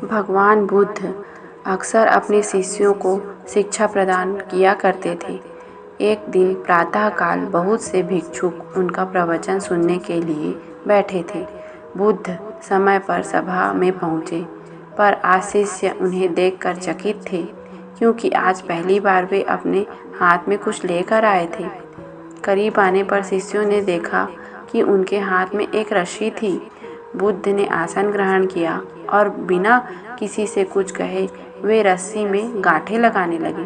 भगवान बुद्ध अक्सर अपने शिष्यों को शिक्षा प्रदान किया करते थे। एक दिन प्रातःकाल बहुत से भिक्षुक उनका प्रवचन सुनने के लिए बैठे थे। बुद्ध समय पर सभा में पहुँचे, पर आज शिष्य उन्हें देखकर चकित थे, क्योंकि आज पहली बार वे अपने हाथ में कुछ लेकर आए थे। करीब आने पर शिष्यों ने देखा कि उनके हाथ में एक रस्सी थी। बुद्ध ने आसन ग्रहण किया और बिना किसी से कुछ कहे वे रस्सी में गांठें लगाने लगे।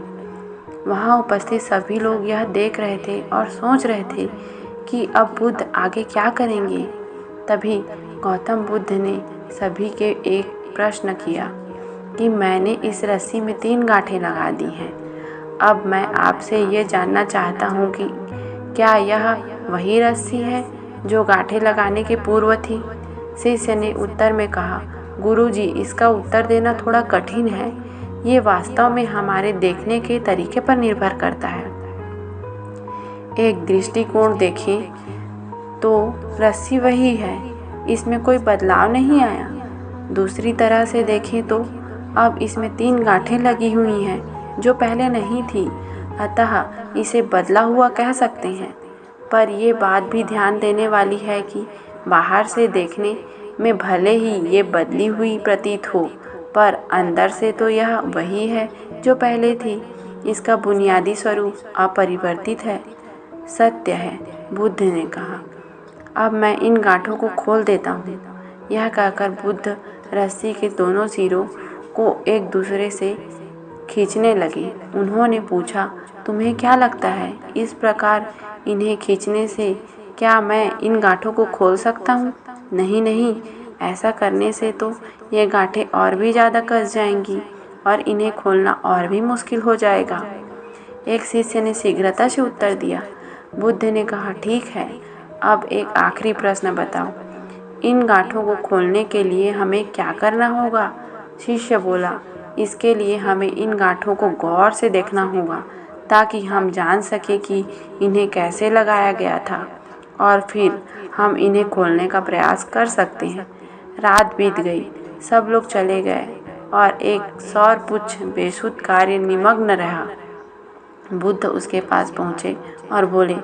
वहाँ उपस्थित सभी लोग यह देख रहे थे और सोच रहे थे कि अब बुद्ध आगे क्या करेंगे। तभी गौतम बुद्ध ने सभी के एक प्रश्न किया कि मैंने इस रस्सी में 3 गांठें लगा दी हैं। अब मैं आपसे ये जानना चाहता हूँ कि क्या यह वही रस्सी है जो गांठें लगाने के पूर्व थी? शिष्य ने उत्तर में कहा, गुरुजी, इसका उत्तर देना थोड़ा कठिन है। ये वास्तव में हमारे देखने के तरीके पर निर्भर करता है। एक दृष्टिकोण देखें तो रस्सी वही है, इसमें कोई बदलाव नहीं आया। दूसरी तरह से देखें तो अब इसमें 3 गांठें लगी हुई हैं जो पहले नहीं थी, अतः इसे बदला हुआ कह सकते हैं। पर ये बात भी ध्यान देने वाली है कि बाहर से देखने में भले ही ये बदली हुई प्रतीत हो, पर अंदर से तो यह वही है जो पहले थी। इसका बुनियादी स्वरूप अपरिवर्तित है। सत्य है, बुद्ध ने कहा। अब मैं इन गांठों को खोल देता हूँ। यह कहकर बुद्ध रस्सी के दोनों सिरों को एक दूसरे से खींचने लगे। उन्होंने पूछा, तुम्हें क्या लगता है, इस प्रकार इन्हें खींचने से क्या मैं इन गांठों को खोल सकता हूँ? नहीं नहीं, ऐसा करने से तो ये गांठें और भी ज़्यादा कस जाएंगी और इन्हें खोलना और भी मुश्किल हो जाएगा। एक शिष्य ने शीघ्रता से उत्तर दिया। बुद्ध ने कहा, ठीक है, अब एक आखिरी प्रश्न बताओ, इन गांठों को खोलने के लिए हमें क्या करना होगा? शिष्य बोला, इसके लिए हमें इन गांठों को गौर से देखना होगा ताकि हम जान सकें कि इन्हें कैसे लगाया गया था, और फिर हम इन्हें खोलने का प्रयास कर सकते हैं। रात बीत गई, सब लोग चले गए और एक सौरपुच्छ बेसुध कार्य निमग्न रहा। बुद्ध उसके पास पहुँचे और बोले,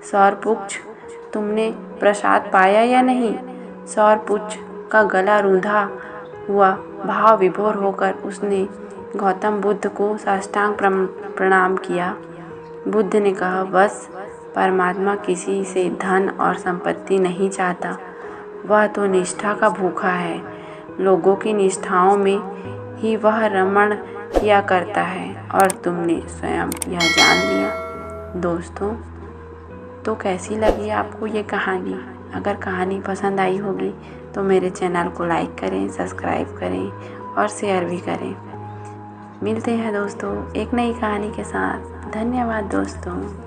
सौरपुच्छ, तुमने प्रसाद पाया या नहीं? सौरपुच्छ का गला रूंधा हुआ भाव विभोर होकर उसने गौतम बुद्ध को साष्टांग प्रणाम किया। बुद्ध ने कहा, बस परमात्मा किसी से धन और संपत्ति नहीं चाहता, वह तो निष्ठा का भूखा है। लोगों की निष्ठाओं में ही वह रमण किया करता है और तुमने स्वयं यह जान लिया। दोस्तों, तो कैसी लगी आपको ये कहानी? अगर कहानी पसंद आई होगी तो मेरे चैनल को लाइक करें, सब्सक्राइब करें और शेयर भी करें। मिलते हैं दोस्तों एक नई कहानी के साथ। धन्यवाद दोस्तों।